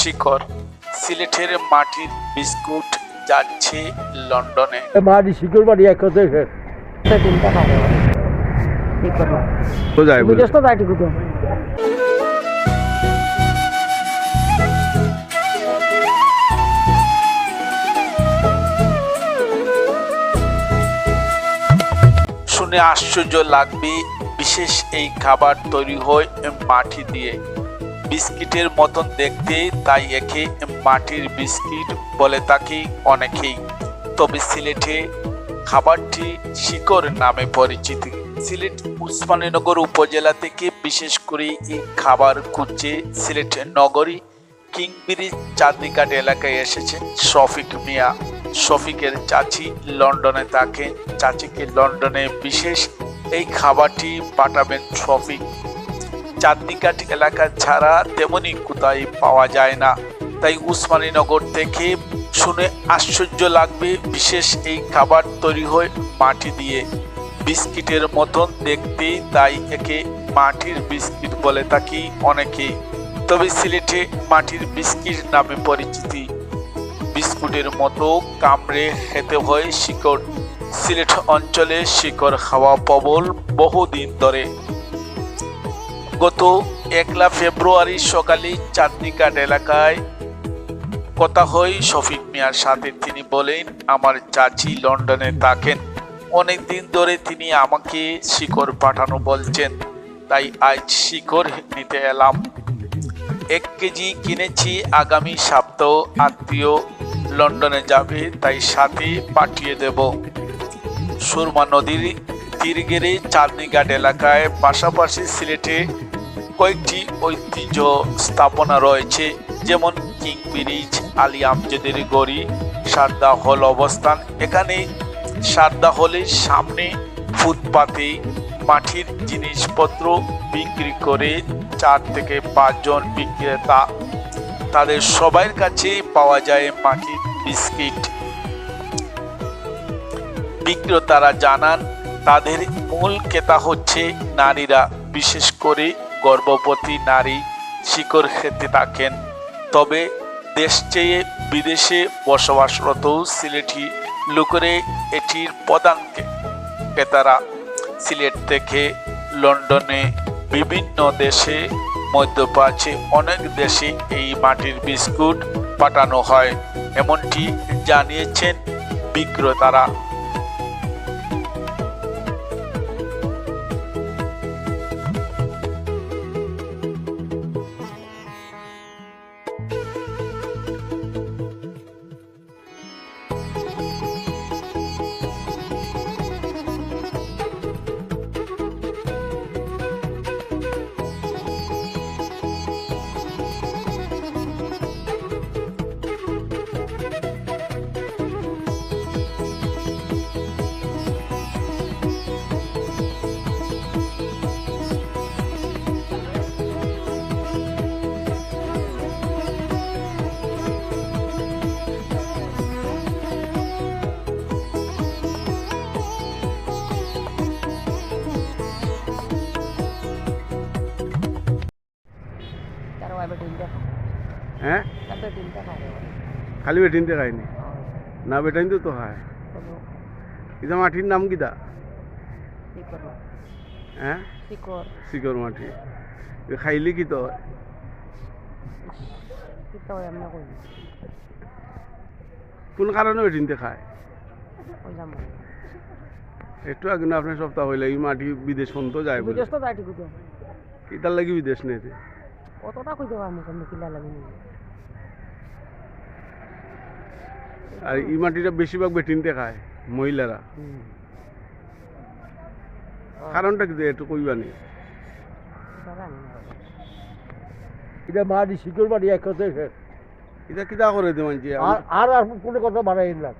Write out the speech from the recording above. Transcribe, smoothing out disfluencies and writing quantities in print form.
শিকড়। সিলেটের মাটির বিস্কুট যাচ্ছে লন্ডনে। মাটি শিকড় মাটি এক কথায় শেষ। চিন্তা করে কি করবো তো যাই বলি। বিদেশ তো যাই ঠিক তো শুনে আশ্চর্য লাগবে, বিশেষ এই খাবার তৈরি হয় মাটি দিয়ে। বিস্কিটের মতন দেখতে, তাই একে মাটির বিস্কিট বলে থাকি অনেকেই। তবে সিলেটে খাবারটি শিকড় নামে পরিচিত। সিলেট উসমানীনগর উপজেলা থেকে বিশেষ করে এই খাবার খুঁজছে সিলেট নগরী কিং ব্রিজ চাঁদনীঘাট এলাকায় এসেছেন শফিক মিয়া। শফিকের চাচি লন্ডনে থাকেন। চাচিকে লন্ডনে বিশেষ এই খাবারটি পাঠাবেন শফিক। চাঁদনীঘাট এলাকা ছাড়া তেমনি কোথায় পাওয়া যায় না, তাই উসমানীনগর থেকে। শুনে আশ্চর্য লাগবে, বিশেষ এই খাবার তৈরি হয় মাটি দিয়ে। বিস্কিটের মতন দেখতে, তাই একে মাটির বিস্কিট বলে থাকি অনেকে। তবে সিলেটে মাটির বিস্কিট নামে পরিচিতি। বিস্কুটের মতো কামড়ে খেতে হয় শিকড়। সিলেট অঞ্চলে শিকড় খাওয়া প্রবল বহুদিন ধরে। গত 1 ফেব্রুয়ারি সকালে চাঁদনীঘাট এলাকায় কথা হয় শফিক মিয়ার সাথে। তিনি বলেন, আমার চাচি লন্ডনে থাকেন, অনেকদিন ধরে তিনি আমাকে শিকড় পাঠানো বলছেন, তাই আজ শিকড় নিতে এলাম। 1 কেজি কিনেছি। আগামী সপ্তাহ আত্মীয় লন্ডনে যাবে, তাই সাথে পাঠিয়ে দেব। সুরমা নদীর তীর ঘেরে চাঁদনীঘাট এলাকায় পাশাপাশি সিলেটে কয়েকটি ঐতিহ্য স্থাপনা রয়েছে, যেমন কিং ব্রিজ, আলী আমজদের গড়ি, সারদা হল অবস্থান। এখানে সারদা হলের সামনে ফুটপাতে মাটির জিনিসপত্র বিক্রি করে 4 থেকে 5 জন বিক্রেতা। তাদের সবার কাছে পাওয়া যায় মাটির বিস্কিট। বিক্রেতারা জানান, তাদের মূল ক্রেতা হচ্ছে নারীরা, বিশেষ করে গর্ভবতী নারী শিকড় খেতে থাকেন। তবে দেশ চেয়ে বিদেশে বসবাসরত সিলেটি লোকেরা এটির প্রধান ক্রেতারা। সিলেট থেকে লন্ডনে, বিভিন্ন দেশে, মধ্যপ্রাচ্যে অনেক দেশে এই মাটির বিস্কুট পাঠানো হয়, এমনটি জানিয়েছেন বিক্রেতারা। হ্যাঁ, খালি বেটিনতে খায়নি না, বেটাইন তো খায়। এটা মাটির নাম কিটা? হ্যাঁ, শিকড় মাটি। খাইলে কি তো হয়? কোন কারণে বেটিনতে খায়? একটু আগে না আপনার সপ্তাহ হইলে এই মাটি বিদেশ পর্যন্ত যায় বলে। কিতার লাগি বিদেশ নেই কতটা কইতে পারবো কিলা লাগে। আর এই মাটিটা বেশিরভাগ বেটিনতে খায় মহিলারা। কারণটা কি একটু কইবানি? এটা মাটি শিকড় মাটি এক কথায় শেষ। এটা কিতা করে দে মানছি আর কোনো কথা বাড়াই না।